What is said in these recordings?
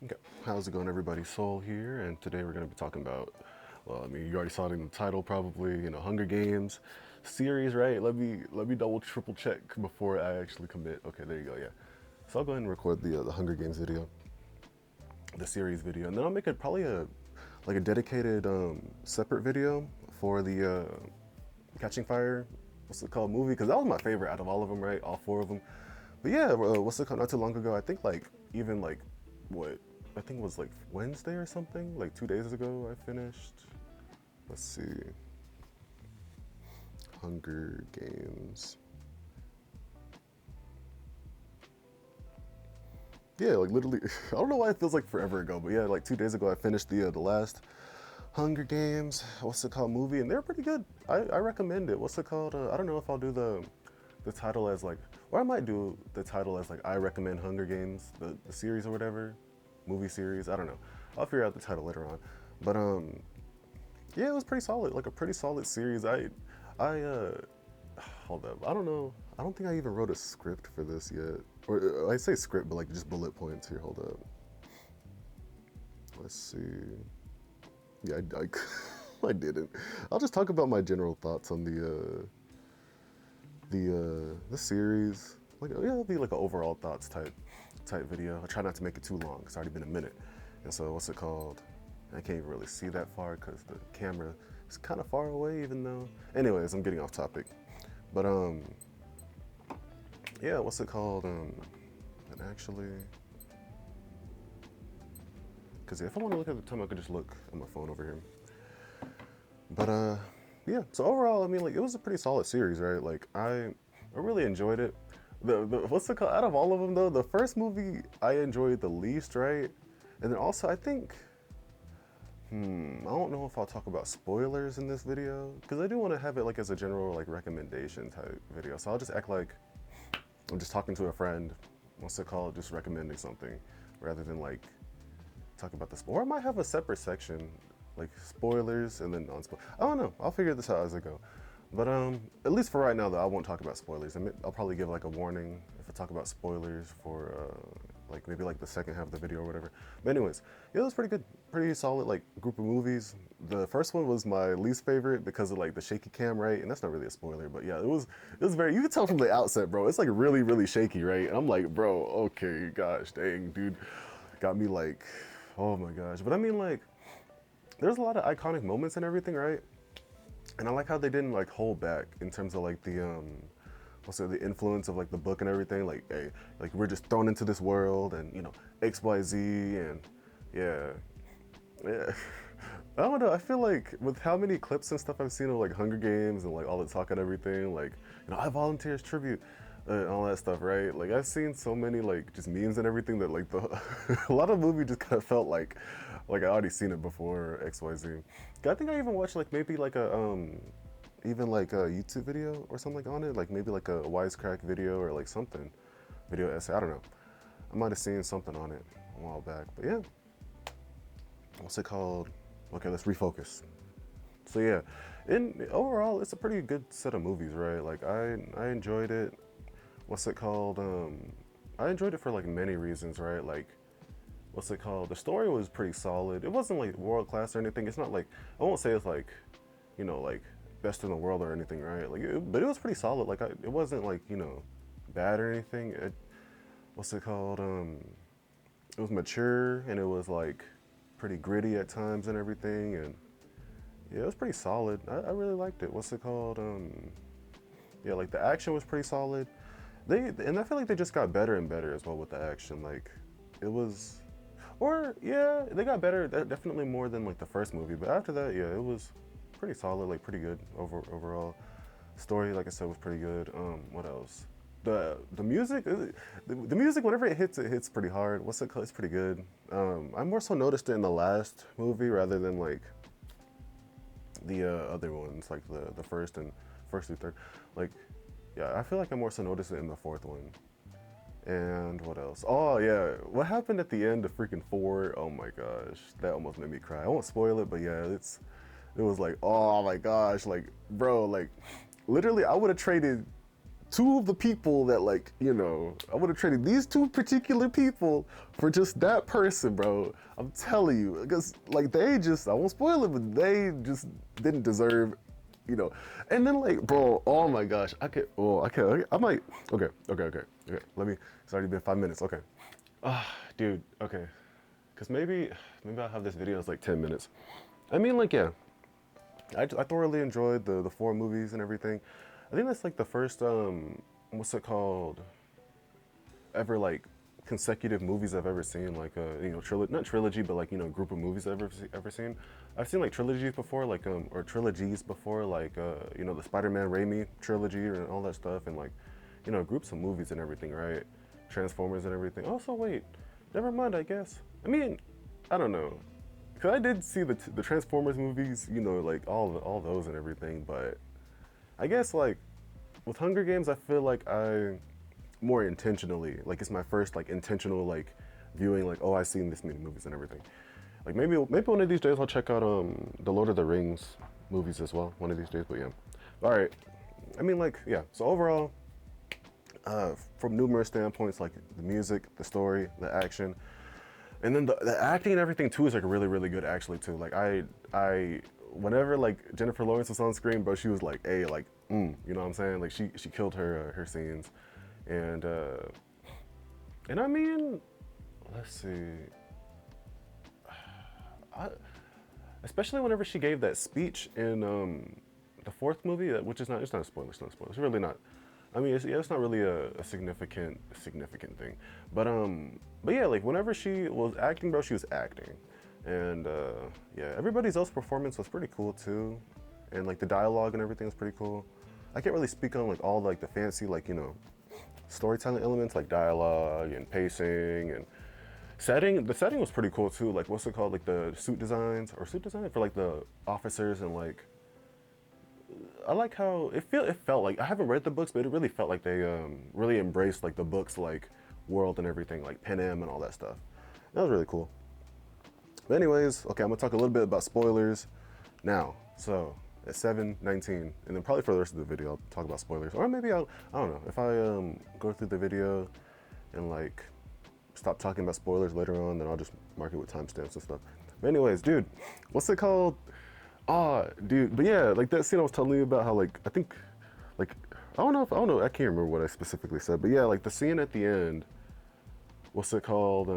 Okay. How's it going, everybody? Soul here, and today we're going to be talking about, well, I mean, you already saw it in the title, probably, Hunger Games series, right? Let me double, triple check before I actually commit. Okay, there you go. Yeah. So I'll go ahead and record the Hunger Games video, the series video, and then I'll make it probably a dedicated separate video for the Catching Fire. What's it called? Movie, because that was my favorite out of all of them, right? All four of them. But yeah, what's it called? Not too long ago, I think even what I think it was like Wednesday or something, like 2 days ago, I finished. Let's see, Hunger Games. Yeah, like literally, I don't know why it feels like forever ago, but yeah, like 2 days ago, I finished the last Hunger Games. What's it called? Movie, and they're pretty good. I recommend it. What's it called? I don't know if I'll do the title as like, or I might do the title as like I recommend Hunger Games, the series or whatever, movie series. I don't know. I'll figure out the title later on. But yeah, it was pretty solid, like a pretty solid series. I hold up. I don't know. I don't think I even wrote a script for this yet, or I say script, but like just bullet points here. Hold up. Let's see. Yeah, I didn't. I'll just talk about my general thoughts on the series. Like yeah, it'll be like an overall thoughts type video. I try not to make it too long. It's already been a minute, and so what's it called? I can't even really see that far because the camera is kind of far away. Even though, anyways, I'm getting off topic. But yeah, what's it called? And actually, because if I want to look at the time, I could just look at my phone over here. But yeah. So overall, I mean, like it was a pretty solid series, right? Like I really enjoyed it. The what's it called? Out of all of them, though, the first movie I enjoyed the least, right? And then also, I think, I don't know if I'll talk about spoilers in this video because I do want to have it like as a general like recommendation type video. So I'll just act like I'm just talking to a friend. What's it called? Just recommending something rather than like talk about this. Or I might have a separate section like spoilers and then non-spoilers. I don't know. I'll figure this out as I go. But at least for right now, though, I won't talk about spoilers. I'll probably give like a warning if I talk about spoilers for like maybe like the second half of the video or whatever. But anyways, yeah, it was pretty good, pretty solid like group of movies. The first one was my least favorite because of like the shaky cam, right? And that's not really a spoiler, but yeah, it was very. You could tell from the outset, bro. It's like really really shaky, right? And I'm like, bro, okay, gosh, dang, dude, got me like, oh my gosh. But I mean like, there's a lot of iconic moments and everything, right? And I like how they didn't like hold back in terms of like the what's it, the influence of like the book and everything. Like, hey, like we're just thrown into this world and XYZ and yeah, yeah. I don't know. I feel like with how many clips and stuff I've seen of like Hunger Games and like all the talk and everything, like I volunteer as tribute. And all that stuff, right? Like I've seen so many like just memes and everything that like the a lot of the movie just kind of felt like I already seen it before XYZ. I think I even watched like maybe like a even like a YouTube video or something like on it, like maybe like a wisecrack video or like something, video essay. I don't know. I might have seen something on it a while back, but yeah. What's it called? Okay, let's refocus. So yeah, in overall, it's a pretty good set of movies, right? Like I enjoyed it. What's it called? I enjoyed it for like many reasons, right? Like what's it called? The story was pretty solid. It wasn't like world class or anything. It's not like I won't say it's like, like best in the world or anything, right? Like, but it was pretty solid. Like, it wasn't like bad or anything. What's it called? It was mature and it was like pretty gritty at times and everything, and yeah, it was pretty solid. I really liked it. What's it called? Yeah, like the action was pretty solid. And I feel like they just got better and better as well with the action. Like, it was or yeah, they got better. Definitely more than like the first movie. But after that, yeah, it was pretty solid, like pretty good overall. Story, like I said, was pretty good. What else? The music, the music. Whenever it hits pretty hard. What's it called? It's pretty good. I more so noticed it in the last movie rather than like the other ones, like the first through third. Like, yeah, I feel like I more so noticed it in the fourth one. And what else? Oh yeah, what happened at the end of freaking four? Oh my gosh, that almost made me cry. I won't spoil it, but yeah, it was like, oh my gosh, like bro, like literally, I would have traded two of the people that, like, you know, I would have traded these two particular people for just that person, bro. I'm telling you, because like they just, I won't spoil it, but they just didn't deserve, you know. And then like, bro, oh my gosh, I might, okay. Let me. It's already been 5 minutes. Okay, dude. Okay, because maybe I'll have this video as like 10 minutes. I mean, like, yeah, I thoroughly enjoyed the four movies and everything. I think that's like the first what's it called? Ever like consecutive movies I've ever seen, like you know, not trilogy, but like, you know, group of movies I've ever seen. I've seen like trilogies before, like or trilogies before, like you know, the Spider-Man Raimi trilogy and all that stuff, and like, you know, groups of movies and everything, right? Transformers and everything. Also, wait, never mind. I guess. I mean, I don't know, cause I did see the Transformers movies, you know, like all those and everything, but I guess like with Hunger Games, I feel like I more intentionally, like it's my first like intentional like viewing, like, oh, I've seen this many movies and everything. Like maybe one of these days I'll check out the Lord of the Rings movies as well, one of these days. But yeah, all right. I mean, like, yeah. So overall, from numerous standpoints, like the music, the story, the action, and then the acting and everything too is like really good actually too. Like I whenever like Jennifer Lawrence was on screen, bro, she was like, hey, like, you know what I'm saying? Like she killed her scenes, and I mean, let's see, especially whenever she gave that speech in the fourth movie, which is not, it's not a spoiler, it's really not. I mean, it's not really a significant thing, but yeah, like whenever she was acting, bro, she was acting, and yeah, everybody's else performance was pretty cool too, and like the dialogue and everything was pretty cool. I can't really speak on like all like the fancy, like, you know, storytelling elements like dialogue and pacing and setting. The setting was pretty cool too. Like, what's it called? Like the suit design for like the officers, and like I like how it felt like, I haven't read the books, but it really felt like they really embraced like the books like world and everything, like Panem and all that stuff. That was really cool. But anyways, okay, I'm gonna talk a little bit about spoilers now. So at 7:19, and then probably for the rest of the video I'll talk about spoilers, or maybe I don't know, if I go through the video and like stop talking about spoilers later on, then I'll just mark it with timestamps and stuff. But anyways, dude, what's it called? Dude, but yeah, like that scene I was telling you about, how like I think, like I don't know, I can't remember what I specifically said, but yeah, like the scene at the end, what's it called?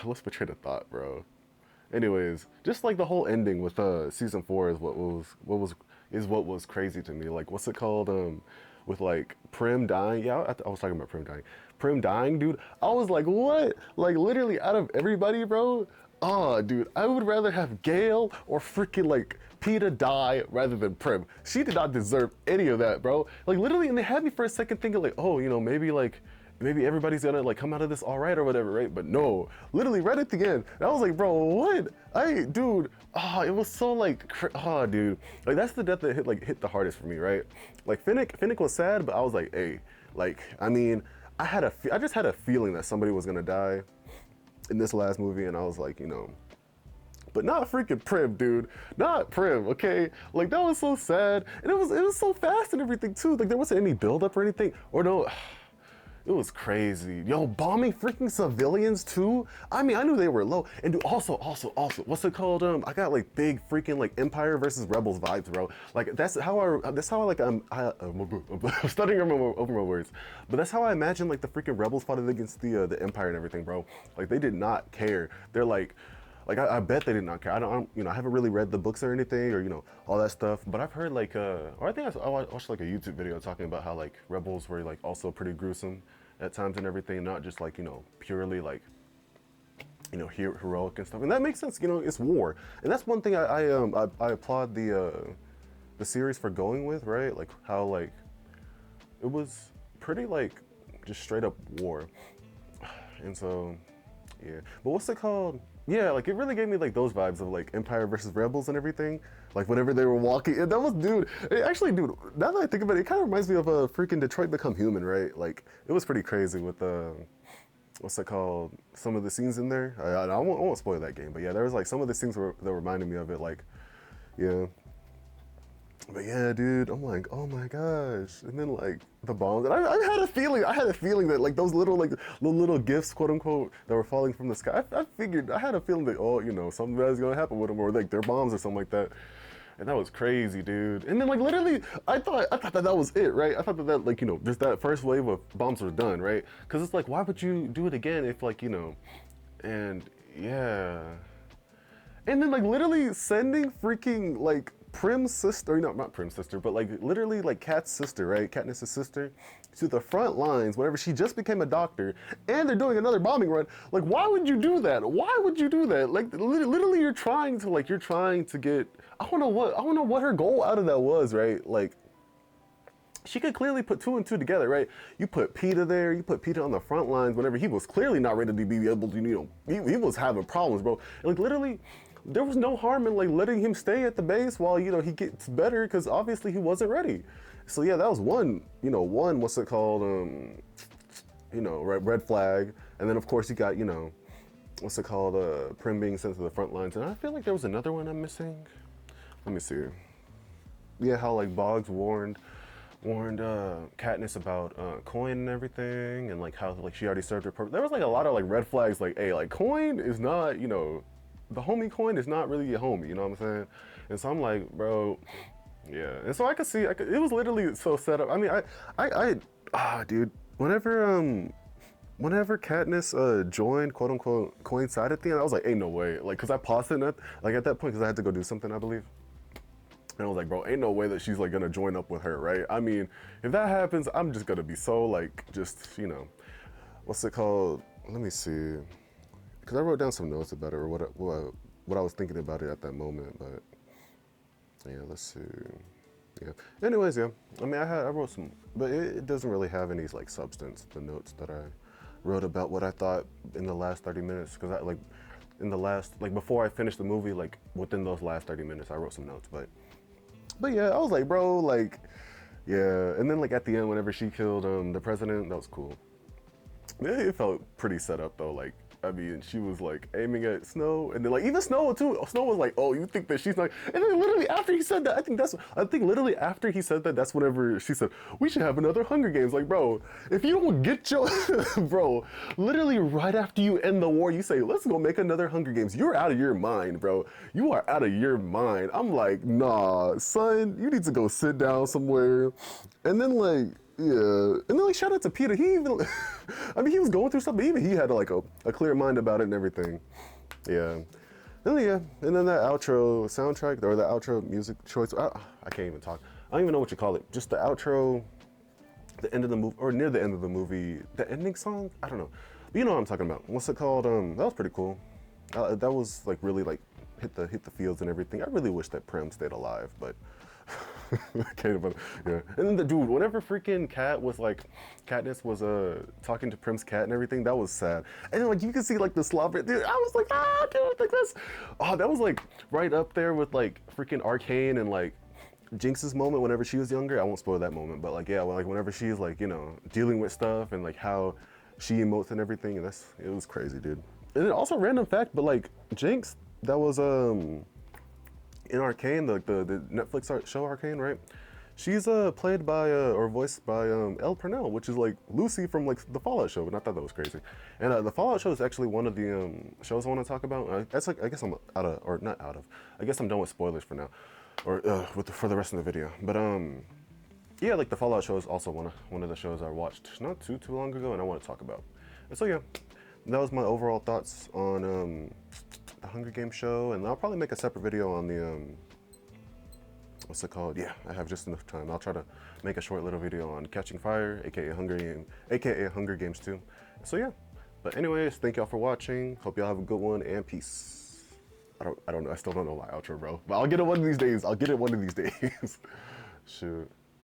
Let's betray the thought, bro. Anyways, just like the whole ending with season 4 is what was crazy to me. Like, what's it called? With like Prim dying. Yeah, I was talking about Prim dying. Prim dying, dude. I was like, what? Like literally out of everybody, bro. Oh, dude, I would rather have Gail or freaking like Peeta die rather than Prim. She did not deserve any of that, bro. Like literally, and they had me for a second thinking like, oh, you know, maybe everybody's gonna like come out of this all right or whatever, right? But no, literally right at the end, and I was like, bro, what? Dude, it was so like, dude, like that's the death that hit the hardest for me, right? Like Finnick was sad, but I was like, hey, like, I mean, I just had a feeling that somebody was gonna die in this last movie, and I was like, you know, but not freaking Prim, dude. Not Prim, okay? Like that was so sad, and it was so fast and everything too. Like there wasn't any build up or anything, or no. It was crazy. Yo, bombing freaking civilians too? I mean, I knew they were low. And dude, also, what's it called? I got like big freaking like Empire versus Rebels vibes, bro. Like that's how I like, I'm studying over my words. But that's how I imagine like the freaking Rebels fought against the Empire and everything, bro. Like they did not care. They're like, I bet they did not care. I don't, you know, I haven't really read the books or anything, or, you know, all that stuff. But I've heard like, or I think I watched like a YouTube video talking about how like Rebels were like also pretty gruesome at times and everything, not just like, you know, purely like, you know, heroic and stuff. And that makes sense. You know, it's war, and that's one thing I applaud the series for going with, right? Like how like it was pretty like just straight up war, and so yeah. But what's it called? Yeah, like it really gave me like those vibes of like Empire versus Rebels and everything. Like whenever they were walking, and that was, dude. Actually, dude, now that I think about it, it kind of reminds me of a freaking Detroit Become Human, right? Like it was pretty crazy with what's it called? Some of the scenes in there. I won't spoil that game, but yeah, there was like some of the scenes that reminded me of it. Like, yeah. But yeah, dude, I'm like, oh my gosh. And then like the bombs, and I had a feeling that like those little gifts, quote unquote, that were falling from the sky. I figured, I had a feeling that, oh, you know, something bad is gonna happen with them, or like their bombs or something like that. And that was crazy, dude. And then like literally, I thought that was it, right? I thought that like, you know, just that first wave of bombs was done, right? Because it's like, why would you do it again if like, you know, and yeah. And then like literally sending freaking like Prim's sister, not Prim's sister, but like literally like Kat's sister, right? Katniss's sister, to the front lines whenever she just became a doctor, and they're doing another bombing run. Like, why would you do that? Why would you do that? Like, literally, you're trying to get. I don't know what her goal out of that was, right? Like, she could clearly put two and two together, right? You put Peter there, you put Peter on the front lines whenever he was clearly not ready to be able to, you know, he was having problems, bro. And like literally, there was no harm in like letting him stay at the base while, you know, he gets better, because obviously he wasn't ready. So yeah, that was one, you know, what's it called, you know, red flag. And then of course you got, you know, what's it called, Prim being sent to the front lines. And I feel like there was another one I'm missing. Let me see. Yeah, how like Boggs warned Katniss about Coin and everything, and like how like she already served her purpose. There was like a lot of like red flags, like, hey, like Coin is not, you know, the homie Coin is not really a homie, you know what I'm saying? And so I'm like, bro, yeah. And so I could see, it was literally so set up. I mean, dude, whenever Katniss joined, quote unquote, Coin's side at the end, I was like, ain't no way, like, cause I paused it like at that point, cause I had to go do something, I believe. And I was like, bro, ain't no way that she's like gonna join up with her, right? I mean, if that happens, I'm just gonna be so like, just, you know, what's it called? Let me see, because I wrote down some notes about it, or what I was thinking about it at that moment. But yeah, let's see. Yeah. Anyways, yeah. I mean, I wrote some, but it doesn't really have any like substance. The notes that I wrote about what I thought in the last 30 minutes, because I like in the last, like before I finished the movie, like within those last 30 minutes, I wrote some notes, But yeah, I was like, bro, like, yeah. And then like at the end, whenever she killed the president, that was cool. Yeah, it felt pretty set up though. Like, I mean, she was like aiming at Snow, and then like even Snow too. Snow was like, "Oh, you think that she's not?" And then literally after he said that, I think literally after he said that, that's whenever she said, "We should have another Hunger Games." Like, bro, if you don't get your, bro, literally right after you end the war, you say, "Let's go make another Hunger Games." You're out of your mind, bro. You are out of your mind. I'm like, nah, son, you need to go sit down somewhere, and then like. Yeah, and then like shout out to Peter. He even, I mean, he was going through stuff, but even he had like a clear mind about it and everything. Yeah, and then, yeah, and then that outro soundtrack or the outro music choice. I can't even talk. I don't even know what you call it. Just the outro, the end of the movie or near the end of the movie, the ending song. I don't know. But you know what I'm talking about. What's it called? That was pretty cool. That was like really like hit the fields and everything. I really wish that Prim stayed alive, but. Yeah. And then the dude, whenever freaking Katniss was talking to Prim's cat and everything, that was sad. And then like you can see like the slobber, dude, I was like, dude, like this. Oh, that was like right up there with like freaking Arcane and like Jinx's moment whenever she was younger. I won't spoil that moment, but like yeah, like whenever she's like, you know, dealing with stuff and like how she emotes and everything, and it was crazy, dude. And then also random fact, but like Jinx, that was in Arcane, the Netflix show Arcane, right? She's played by or voiced by Elle Purnell, which is like Lucy from like the Fallout show, and I thought that was crazy. And the Fallout show is actually one of the shows I want to talk about. That's like I guess I'm out of, or not out of. I guess I'm done with spoilers for now, or for the rest of the video. But yeah, like the Fallout show is also one of the shows I watched not too long ago, and I want to talk about. And so yeah, that was my overall thoughts on the Hunger Games show, and I'll probably make a separate video on the what's it called? Yeah, I have just enough time. I'll try to make a short little video on Catching Fire, aka Hunger Games 2. So yeah. But anyways, thank y'all for watching. Hope y'all have a good one, and peace. I don't know. I still don't know my outro, bro. But I'll get it one of these days. Shoot.